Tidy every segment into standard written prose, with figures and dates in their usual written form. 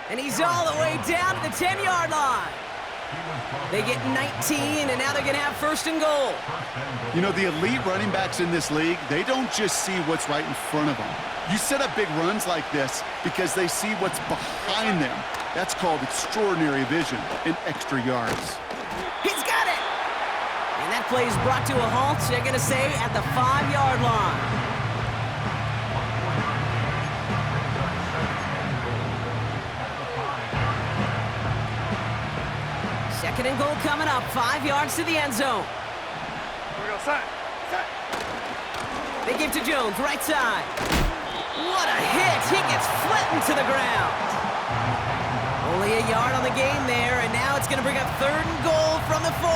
And he's all the way down to the 10-yard line. They get 19, and now they're going to have first and goal. You know, the elite running backs in this league, they don't just see what's right in front of them. You set up big runs like this because they see what's behind them. That's called extraordinary vision and extra yards. He's got it! And that play is brought to a halt, they're going to say, at the 5-yard line. Second and goal coming up, 5 yards to the end zone. Here we go, set. They give to Jones, right side. What a hit! He gets flattened to the ground. Only a yard on the game there, and now it's going to bring up third and goal from the 4.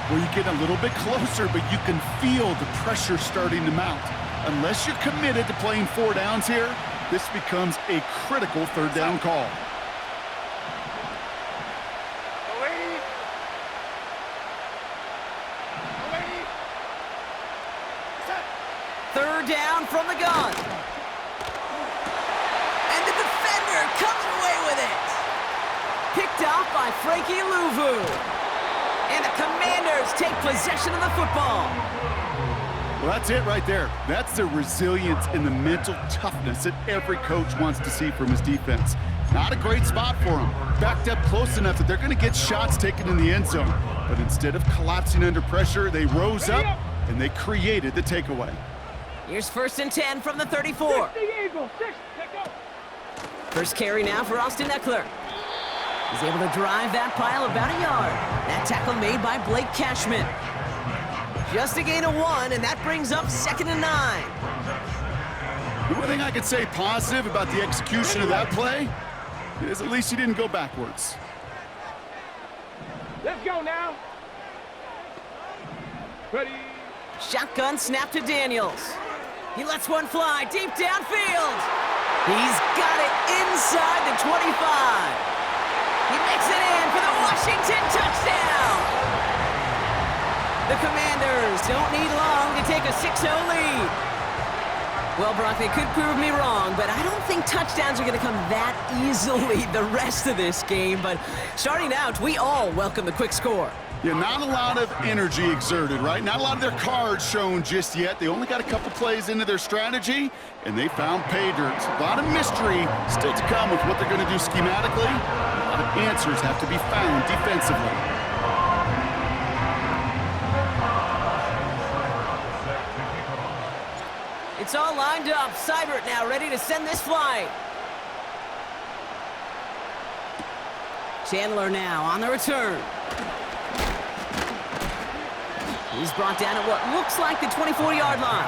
Well, you get a little bit closer, but you can feel the pressure starting to mount. Unless you're committed to playing 4 downs here, this becomes a critical third down call. Third down from the gun. And the defender comes away with it. Picked off by Frankie Louvu. And the Commanders take possession of the football. Well, that's it right there. That's the resilience and the mental toughness that every coach wants to see from his defense. Not a great spot for them. Backed up close enough that they're going to get shots taken in the end zone. But instead of collapsing under pressure, they rose up and they created the takeaway. Here's first and 10 from the 34. First carry now for Austin Eckler. He's able to drive that pile about a yard. That tackle made by Blake Cashman. Just a gain of 1, and that brings up second and 9. The one thing I could say positive about the execution of that play is at least he didn't go backwards. Let's go now. Ready. Shotgun snap to Daniels. He lets one fly deep downfield. He's got it inside the 25. He makes it in for the Washington touchdown. The Commanders don't need long to take a 6-0 lead. Well, Brock, they could prove me wrong, but I don't think touchdowns are going to come that easily the rest of this game. But starting out, we all welcome the quick score. Yeah, not a lot of energy exerted, right? Not a lot of their cards shown just yet. They only got a couple plays into their strategy, and they found pay dirt. A lot of mystery still to come with what they're going to do schematically. A lot of answers have to be found defensively. It's all lined up. Seibert now ready to send this flight. Chandler now on the return. He's brought down at what looks like the 24-yard line.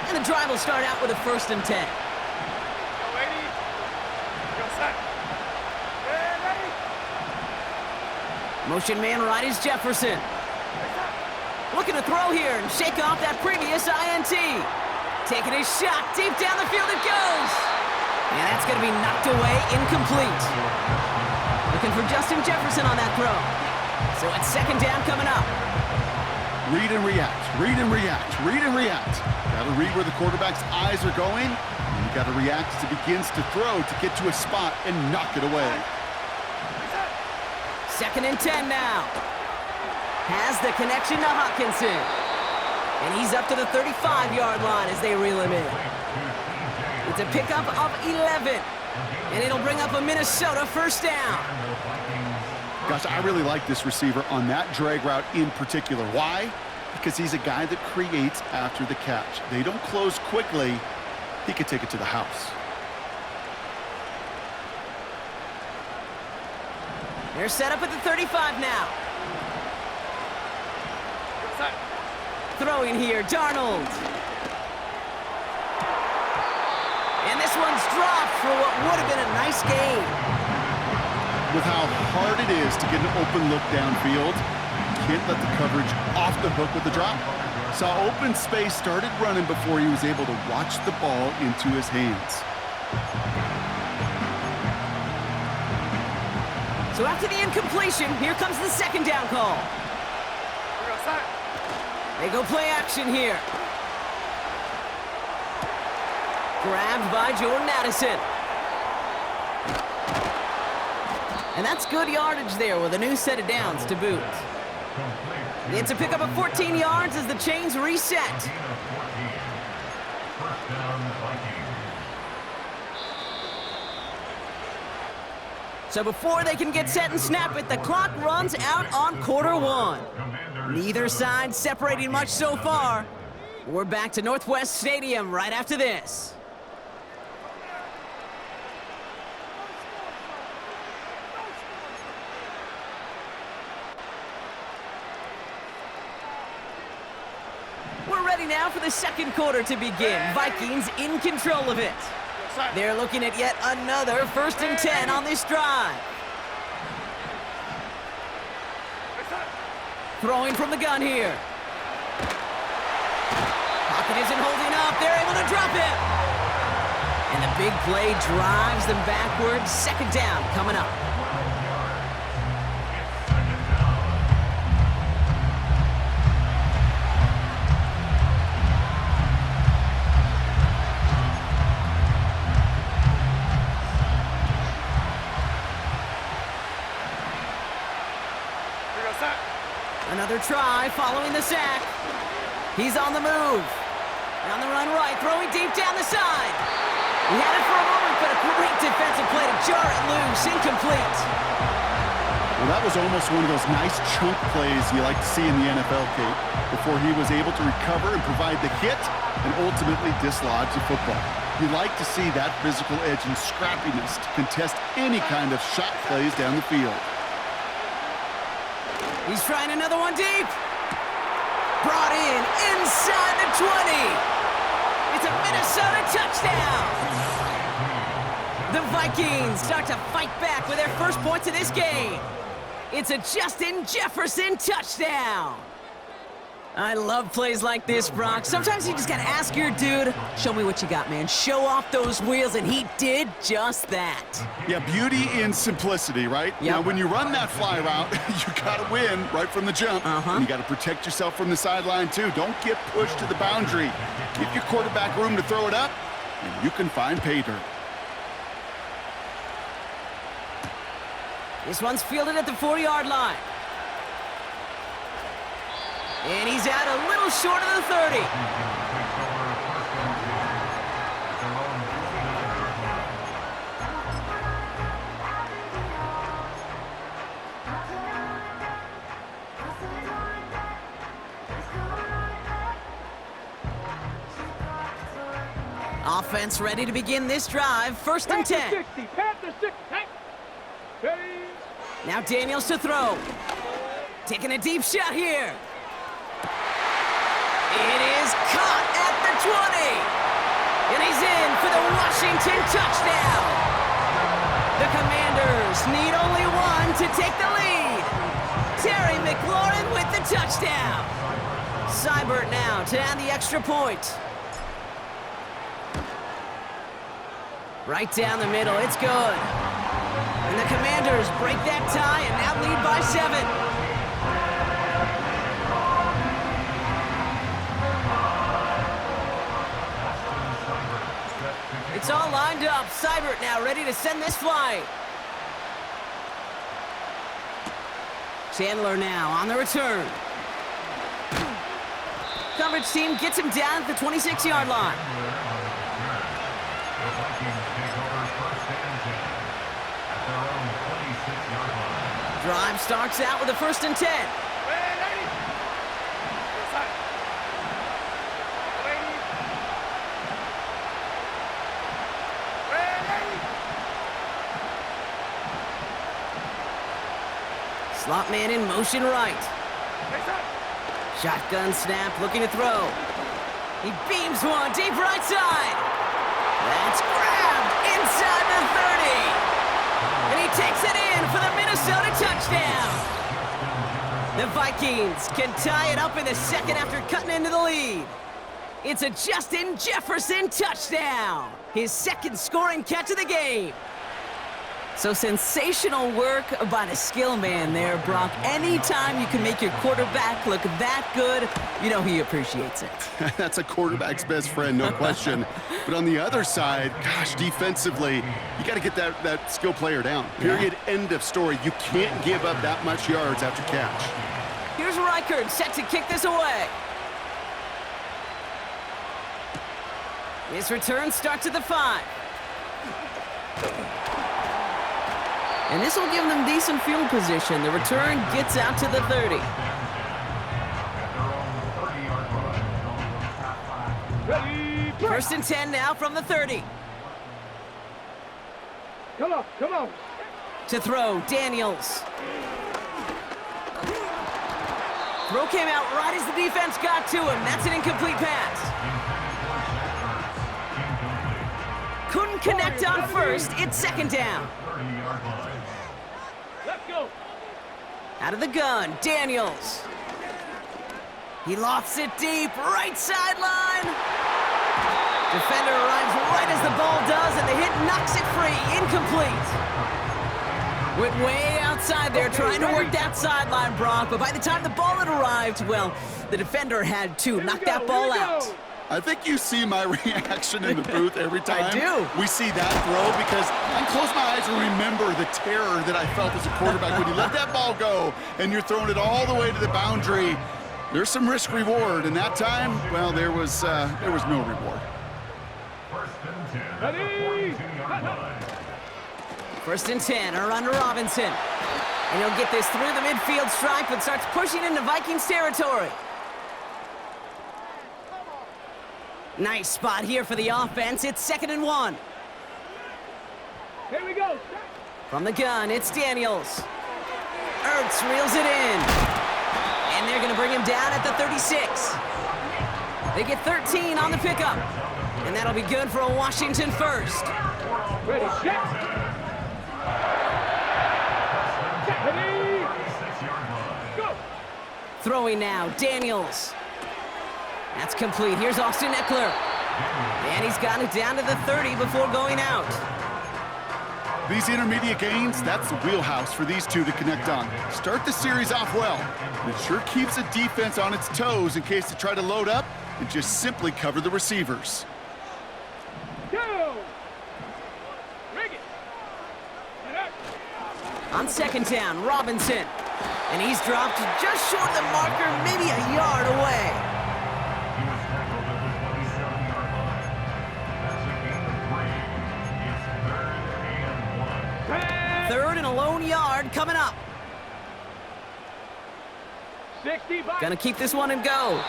And the drive will start out with a first and 10. Go, lady. Go, set. Ready. Motion man right is Jefferson. Looking to throw here and shake off that previous INT. Taking his shot deep down the field it goes. And that's going to be knocked away, incomplete. Looking for Justin Jefferson on that throw. So it's second down coming up. Read and react, read and react, read and react. Got to read where the quarterback's eyes are going, and you got to react as he begins to throw to get to a spot and knock it away. Second and 10 now. Has the connection to Hawkinson. And he's up to the 35-yard line as they reel him in. It's a pickup of 11. And it'll bring up a Minnesota first down. Gosh, I really like this receiver on that drag route in particular. Why? Because he's a guy that creates after the catch. They don't close quickly. He could take it to the house. They're set up at the 35 now. Throwing here, Darnold. And this one's dropped for what would have been a nice game. With how hard it is to get an open look downfield, you can't let the coverage off the hook with the drop. Saw open space, started running before he was able to watch the ball into his hands. So after the incompletion, here comes the second down call. They go play action here. Grabbed by Jordan Addison. And that's good yardage there with a new set of downs to boot. It's a pickup of 14 yards as the chains reset. So before they can get set and snap it, the clock runs out on quarter one. Neither side separating much so far. We're back to Northwest Stadium right after this. We're ready now for the second quarter to begin. Vikings in control of it. They're looking at yet another 1st and 10 on this drive. Throwing from the gun here. Pocket isn't holding up. They're able to drop it. And the big play drives them backwards. 2nd down coming up. Another try following the sack. He's on the move. On the run right, throwing deep down the side. He had it for a moment, but a great defensive play to jar it loose. Incomplete. Well, that was almost one of those nice chunk plays you like to see in the NFL, Kate, before he was able to recover and provide the hit and ultimately dislodge the football. You like to see that physical edge and scrappiness to contest any kind of shot plays down the field. He's trying another one deep. Brought in inside the 20. It's a Minnesota touchdown. The Vikings start to fight back with their first points of this game. It's a Justin Jefferson touchdown. I love plays like this, Brock. Sometimes you just gotta ask your dude, show me what you got, man. Show off those wheels, and he did just that. Yeah, beauty in simplicity, right? Yep. Now, when you run that fly route, you gotta win right from the jump. And you gotta protect yourself from the sideline, too. Don't get pushed to the boundary. Give your quarterback room to throw it up, and you can find pay dirt. This one's fielded at the 40-yard line. And he's out a little short of the 30. Offense ready to begin this drive. 1st and 10. Now Daniels to throw. Taking a deep shot here. It is caught at the 20. And he's in for the Washington touchdown. The Commanders need only one to take the lead. Terry McLaurin with the touchdown. Seibert now to add the extra point. Right down the middle, it's good. And the Commanders break that tie and now lead by 7. It's all lined up. Seibert now ready to send this flight. Chandler now on the return. Coverage team gets him down at the 26-yard line. Drive starts out with a 1st and 10. Slot man in motion right. Shotgun snap, looking to throw. He beams one deep right side. That's grabbed inside the 30. And he takes it in for the Minnesota touchdown. The Vikings can tie it up in the 2nd after cutting into the lead. It's a Justin Jefferson touchdown. His 2nd scoring catch of the game. So sensational work by the skill man there, Brock. Anytime you can make your quarterback look that good, you know he appreciates it. That's a quarterback's best friend, no question. But on the other side, gosh, defensively, you got to get that skill player down. Period, end of story. You can't give up that much yards after catch. Here's Reichard set to kick this away. This return starts at the 5. And this will give them decent field position. The return gets out to the 30. Ready, play. 1st and 10 now from the 30. Come on, come on. To throw, Daniels. Throw came out right as the defense got to him. That's an incomplete pass. Couldn't connect on 1st. It's 2nd down. Let's go. Out of the gun, Daniels. He lofts it deep, right sideline. Defender arrives right as the ball does, and the hit knocks it free. Incomplete. Went way outside there, trying to work that sideline, Brock, but by the time the ball had arrived, well, the defender had to knock that ball out. I think you see my reaction in the booth every time I do. we see that throw, because I close my eyes and remember the terror that I felt as a quarterback when you let that ball go and you're throwing it all the way to the boundary. There's some risk reward, and that time, well, there was no reward. Ready. 1st and 10, a run to Robinson. And he'll get this through the midfield stripe, but starts pushing into Vikings territory. Nice spot here for the offense. It's 2nd and 1. Here we go. From the gun, it's Daniels. Ertz reels it in. And they're going to bring him down at the 36. They get 13 on the pickup. And that'll be good for a Washington 1st. Ready, set. Ready. Go. Throwing now, Daniels. That's complete. Here's Austin Eckler. And he's got it down to the 30 before going out. These intermediate gains, that's the wheelhouse for these two to connect on. Start the series off well. It sure keeps the defense on its toes in case they try to load up and just simply cover the receivers. Go. Rig it. Get up. On 2nd down, Robinson. And he's dropped just short of the marker, maybe a yard away. 3rd and a lone yard coming up. 65. Gonna keep this one and go.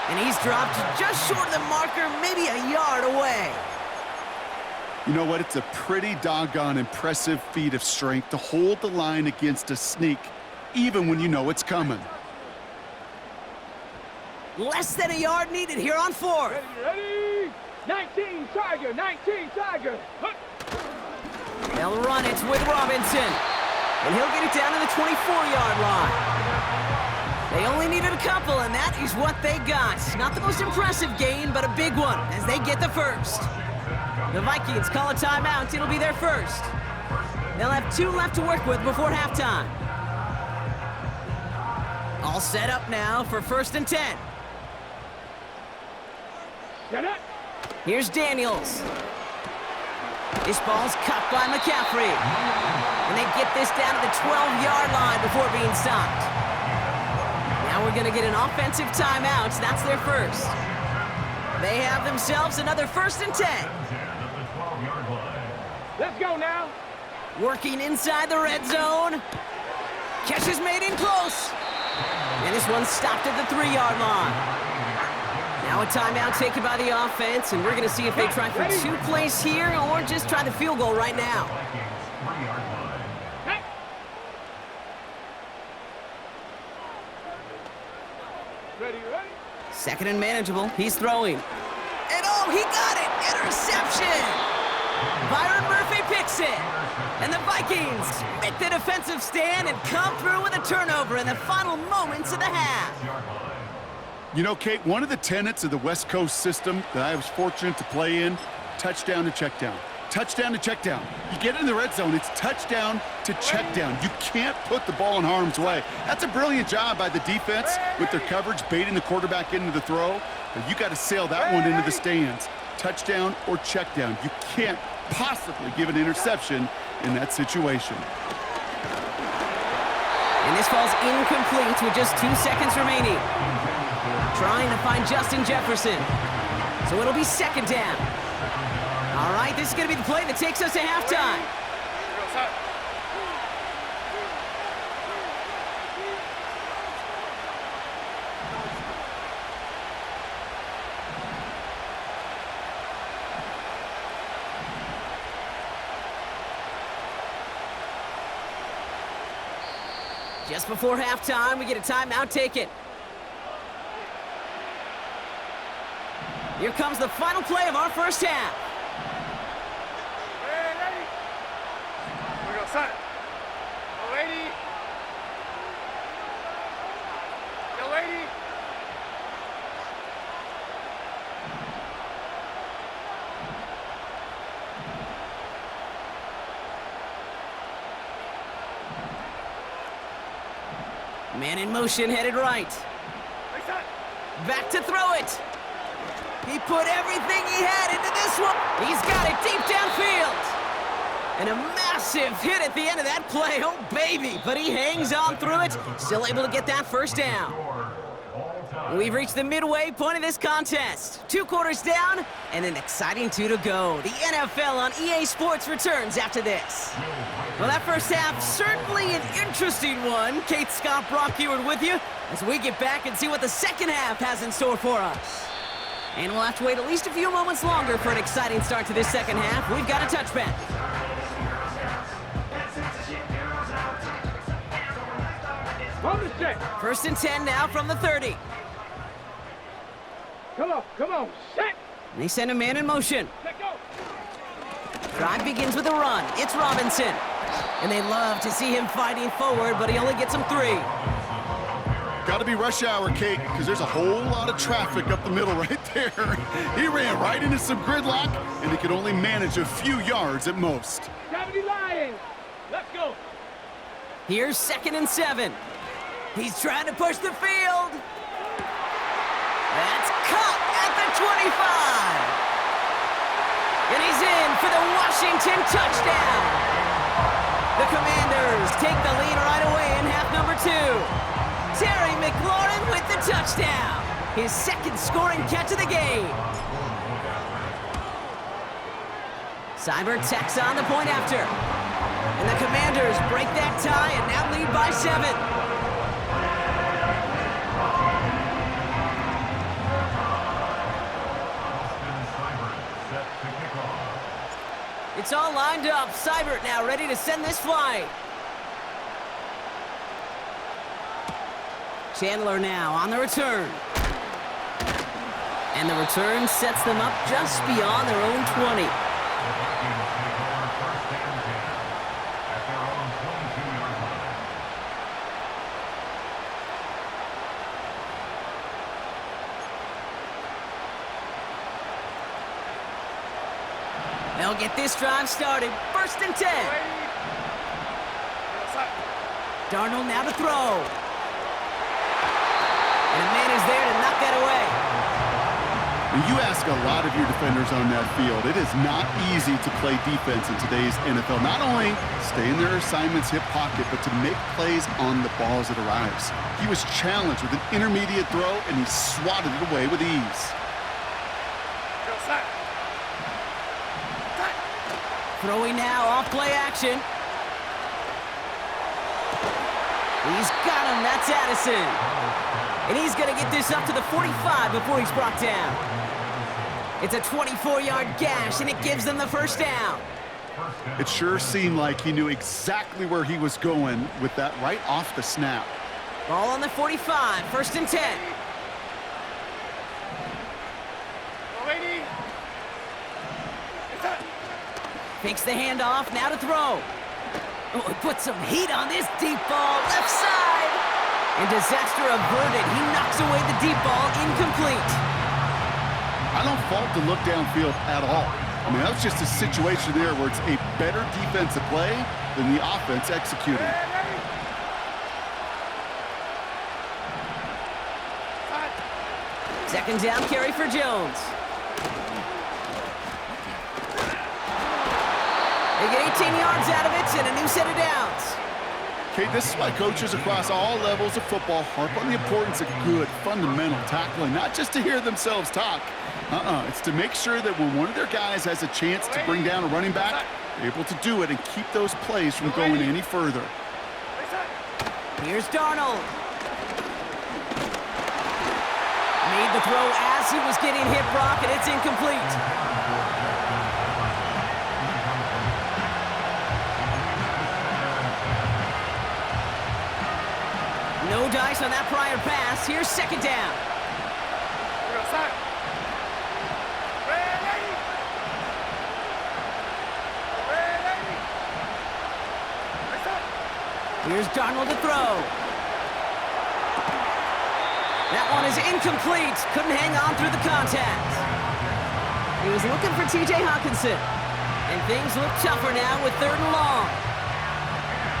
And he's dropped just short of the marker, maybe a yard away. You know what? It's a pretty doggone impressive feat of strength to hold the line against a sneak, even when you know it's coming. Less than a yard needed here on 4th. Ready. 19 Tiger. 19 Tiger. Hook. They'll run it with Robinson. And he'll get it down to the 24-yard line. They only needed a couple, and that is what they got. Not the most impressive gain, but a big one as they get the 1st. The Vikings call a timeout. It'll be their 1st. They'll have 2 left to work with before halftime. All set up now for 1st and 10. Get it. Here's Daniels. This ball's cut by McCaffrey. And they get this down to the 12-yard line before being stopped. Now we're going to get an offensive timeout. That's their 1st. They have themselves another 1st and 10. Let's go now. Working inside the red zone. Catch is made in close. And this one's stopped at the 3-yard line. Now a timeout taken by the offense, and we're going to see if they try for 2 plays here or just try the field goal right now. Hey. Ready. 2nd and manageable. He's throwing. And oh, he got it! Interception! Byron Murphy picks it. And the Vikings make the defensive stand and come through with a turnover in the final moments of the half. You know, Kate, one of the tenets of the West Coast system that I was fortunate to play in, touchdown to check down. touchdown to check down. You get in the red zone, it's touchdown to check down. You can't put the ball in harm's way. That's a brilliant job by the defense with their coverage, baiting the quarterback into the throw. But you got to sail that one into the stands. Touchdown or check down. You can't possibly give an interception in that situation. And this falls incomplete with just 2 seconds remaining. Trying to find Justin Jefferson. So it'll be second down. All right, this is going to be the play that takes us to halftime. Just before halftime, we get a timeout taken. Here comes the final play of our first half. Ready? We go, son. Go, lady. Go, lady. Man in motion, headed right. Hey, son. Back to throw it. He put everything he had into this one. He's got it deep downfield. And a massive hit at the end of that play. Oh, baby. But he hangs on through it. Still able to get that first down. We've reached the midway point of this contest. 2 quarters down and an exciting 2 to go. The NFL on EA Sports returns after this. Well, that first half, certainly an interesting one. Kate Scott, Brock Heward with you as we get back and see what the second half has in store for us. And we'll have to wait at least a few moments longer for an exciting start to this second half. We've got a touchback. From the set. First and 10 now from the 30. Come on, set. And they send a man in motion. Let go. Drive begins with a run. It's Robinson. And they love to see him fighting forward, but he only gets him 3. Got to be rush hour, Kate, because there's a whole lot of traffic up the middle right there. He ran right into some gridlock, and he could only manage a few yards at most. 70 Lions. Let's go. Here's 2nd and 7. He's trying to push the field. That's caught at the 25. And he's in for the Washington touchdown. The Commanders take the lead right away in half number 2. Terry McLaurin with the touchdown. His 2nd scoring catch of the game. Seibert tacks on the point after. And the Commanders break that tie and now lead by 7. It's all lined up. Seibert now ready to send this flight. Chandler now on the return. And the return sets them up just beyond their own 20. They'll get this drive started. First and 10. Darnold now to throw. And a man is there to knock that away. When you ask a lot of your defenders on that field, it is not easy to play defense in today's NFL. Not only stay in their assignment's hip pocket, but to make plays on the ball as it arrives. He was challenged with an intermediate throw, and he swatted it away with ease. Throwing now off play action. He's got him. That's Addison. And he's going to get this up to the 45 before he's brought down. It's a 24-yard gash, and it gives them the first down. It sure seemed like he knew exactly where he was going with that right off the snap. Ball on the 45, first and 10. Fakes the handoff, now to throw. Oh, he put some heat on this deep ball, left side. And disaster averted. He knocks away the deep ball, incomplete. I don't fault the look downfield at all. I mean, that was just a situation there where it's a better defensive play than the offense executing. Second down carry for Jones. They get 18 yards out of it and a new set of downs. Okay, this is why coaches across all levels of football harp on the importance of good, fundamental tackling, not just to hear themselves talk. It's to make sure that when one of their guys has a chance to bring down a running back, they're able to do it and keep those plays from going any further. Here's Darnold. Made the throw as he was getting hit, Brock, and it's incomplete. No dice on that prior pass. Here's second down. Here's Darnold to throw. That one is incomplete. Couldn't hang on through the contact. He was looking for T.J. Hockenson. And things look tougher now with 3rd and long.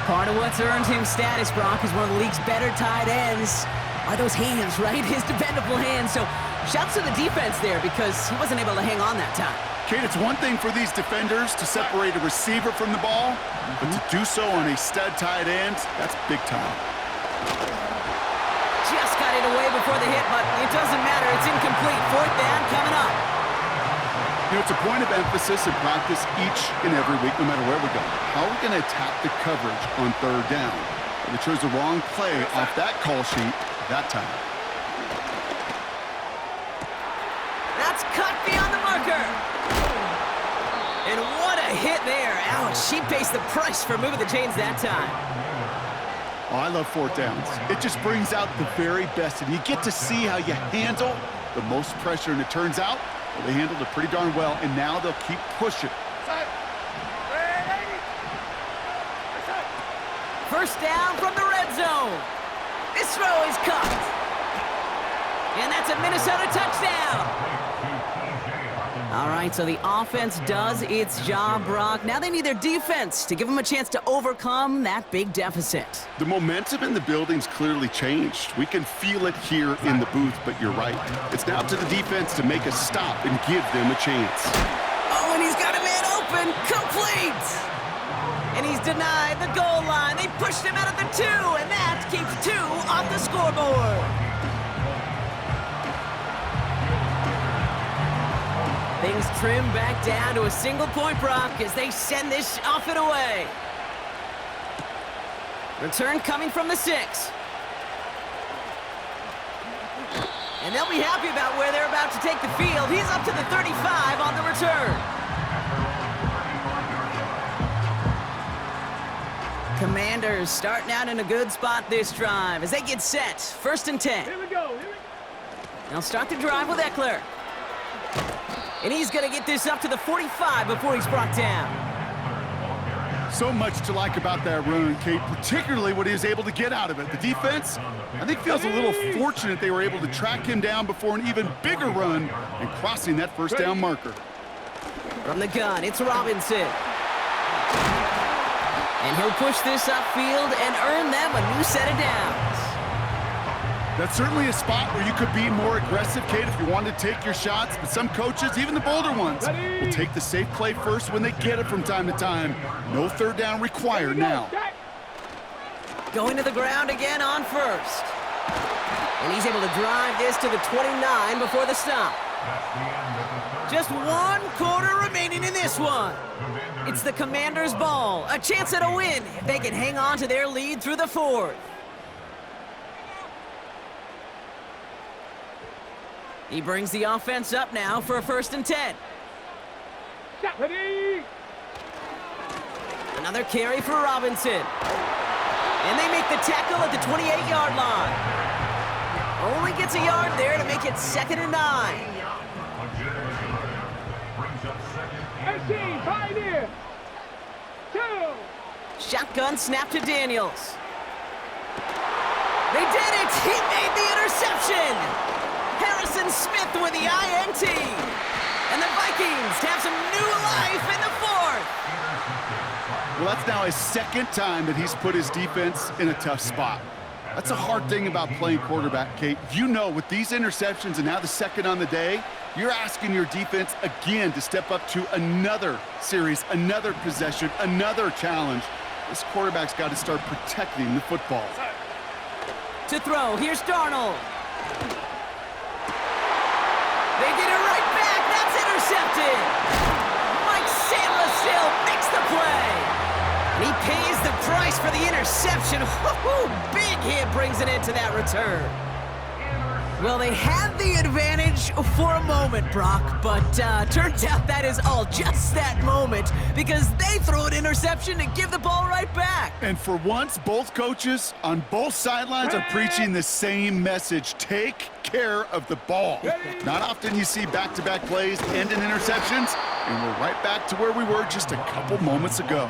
Part of what's earned him status, Brock, is one of the league's better tight ends. Are those hands, right? His dependable hands. So shouts to the defense there because he wasn't able to hang on that time. Kate, it's one thing for these defenders to separate a receiver from the ball, but to do so on a stud tight end, that's big time. Just got it away before the hit, but it doesn't matter. It's incomplete. 4th down coming up. You know, it's a point of emphasis in practice each and every week, no matter where we go. How are we going to attack the coverage on 3rd down? Well, they chose the wrong play off that call sheet that time. That's cut beyond the marker. And what a hit there. Ouch, she pays the price for moving the chains that time. Oh, I love 4th downs. It just brings out the very best, and you get to see how you handle the most pressure, and it turns out well, they handled it pretty darn well, and now they'll keep pushing. First down from the red zone. This throw is caught. And that's a Minnesota touchdown. All right, so the offense does its job, Brock. Now they need their defense to give them a chance to overcome that big deficit. The momentum in the building's clearly changed. We can feel it here in the booth, but you're right. It's now up to the defense to make a stop and give them a chance. Oh, and he's got a man open, complete! And he's denied the goal line. They pushed him out of the 2, and that keeps 2 off the scoreboard. Things trim back down to a single point, Brock, as they send this off and away. Return coming from the 6. And they'll be happy about where they're about to take the field. He's up to the 35 on the return. Commanders starting out in a good spot this drive as they get set. 1st and 10. Here we go. They'll start the drive with Eckler. And he's going to get this up to the 45 before he's brought down. So much to like about that run, Kate, particularly what he was able to get out of it. The defense, I think, feels a little fortunate they were able to track him down before an even bigger run and crossing that 1st down marker. From the gun, it's Robinson. And he'll push this upfield and earn them a new set of downs. That's certainly a spot where you could be more aggressive, Kate, if you wanted to take your shots. But some coaches, even the bolder ones, will take the safe play first when they get it from time to time. No 3rd down required now. Going to the ground again on 1st. And he's able to drive this to the 29 before the stop. Just 1 quarter remaining in this one. It's the Commanders' ball. A chance at a win if they can hang on to their lead through the 4th. He brings the offense up now for a 1st and 10. Ready. Another carry for Robinson. And they make the tackle at the 28-yard line. Only gets a yard there to make it 2nd and 9. SC, Pioneer. 2. Shotgun snap to Daniels. They did it! He made the interception! Harrison Smith with the INT. And the Vikings begins to have some new life in the fourth. Well, that's now his second time that he's put his defense in a tough spot. That's a hard thing about playing quarterback, Kate. You know, with these interceptions and now the second on the day, you're asking your defense again to step up to another series, another possession, another challenge. This quarterback's got to start protecting the football. To throw, here's Darnold. They get it right back, that's intercepted. Mike Sainristil makes the play. And he pays the price for the interception. Big hit brings it into that return. Well, they had the advantage for a moment, Brock, but turns out that is all just that moment because they throw an interception to give the ball right back. And for once, both coaches on both sidelines are preaching the same message. Take care of the ball. Not often you see back-to-back plays end in interceptions, and we're right back to where we were just a couple moments ago.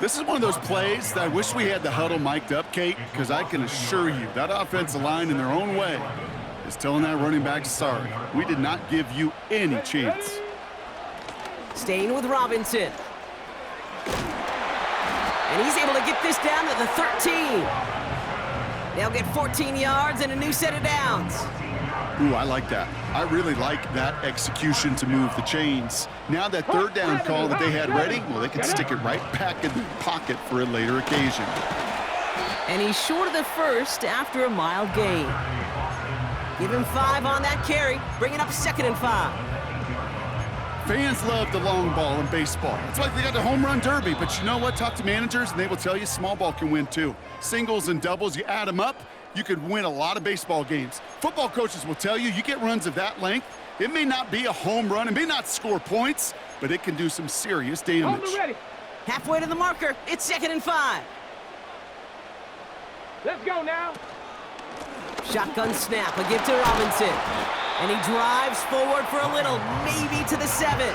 This is one of those plays that I wish we had the huddle mic'd up, Kate, because I can assure you that offensive line in their own way is telling that running back, sorry, we did not give you any chance. Staying with Robinson. And he's able to get this down to the 13. They'll get 14 yards and a new set of downs. Ooh, I like that. I really like that execution to move the chains. Now that third down call that they had ready, well, they can stick it right back in the pocket for a later occasion. And he's short of the first after a mild gain. Give him 5 on that carry, bringing up 2nd and 5. Fans love the long ball in baseball. It's like they got the home run derby, but you know what? Talk to managers, and they will tell you small ball can win too. Singles and doubles, you add them up, you could win a lot of baseball games. Football coaches will tell you, you get runs of that length, it may not be a home run, it may not score points, but it can do some serious damage. Halfway to the marker, it's 2nd and 5. Let's go now. Shotgun snap, a give to Robinson. And he drives forward for a little, maybe to the 7.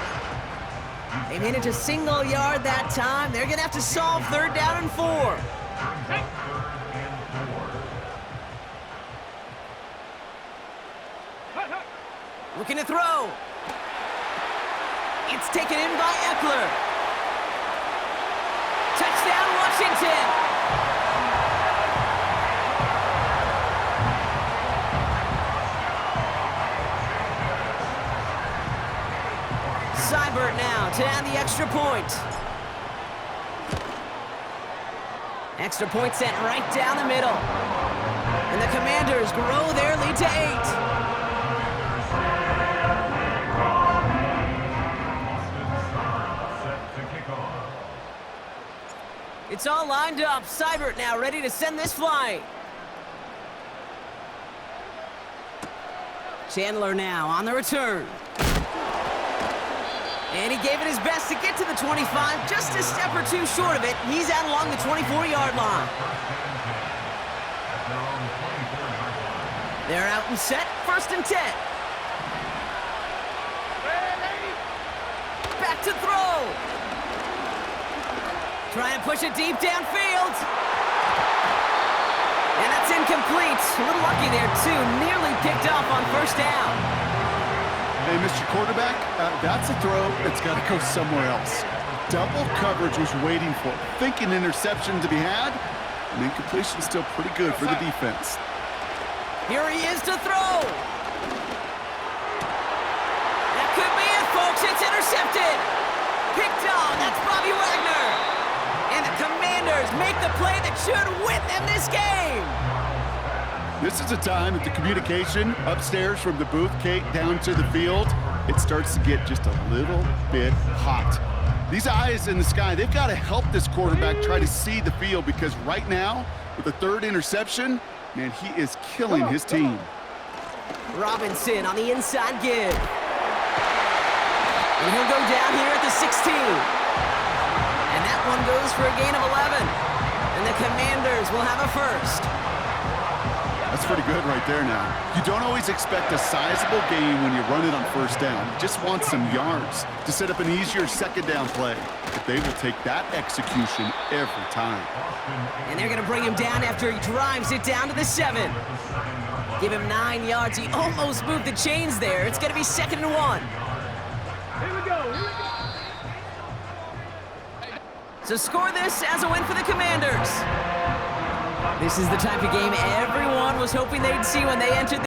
They manage a single yard that time. They're gonna have to solve 3rd down and 4. Looking to throw. It's taken in by Eckler. Touchdown, Washington. Seibert now to add the extra point. Extra point sent right down the middle. And the Commanders grow their lead to 8. It's all lined up. Seibert now ready to send this flying. Chandler now on the return. And he gave it his best to get to the 25, just a step or two short of it. He's out along the 24-yard line. They're out and set, 1st and 10. Back to throw. Trying to push it deep downfield. And that's incomplete. A little lucky there, too. Nearly picked off on 1st down. Hey, Mr. Quarterback, that's a throw that's got to go somewhere else. Double coverage was waiting for it. Thinking interception to be had, and incompletion still pretty good for the defense. Here he is to throw. That could be it, folks. It's intercepted. Picked off. That's Bobby Wagner. And the Commanders make the play that should win them this game. This is a time that the communication upstairs from the booth, Kate, down to the field, it starts to get just a little bit hot. These eyes in the sky, they've got to help this quarterback try to see the field because right now, with the 3rd interception, man, he is killing his team. Robinson on the inside give. And he'll go down here at the 16. And that one goes for a gain of 11. And the Commanders will have a 1st. That's pretty good right there now. You don't always expect a sizable gain when you run it on 1st down. You just want some yards to set up an easier 2nd down play. But they will take that execution every time. And they're going to bring him down after he drives it down to the 7. Give him 9 yards. He almost moved the chains there. It's going to be 2nd and 1. So score this as a win for the Commanders. This is the type of game everyone was hoping they'd see when they entered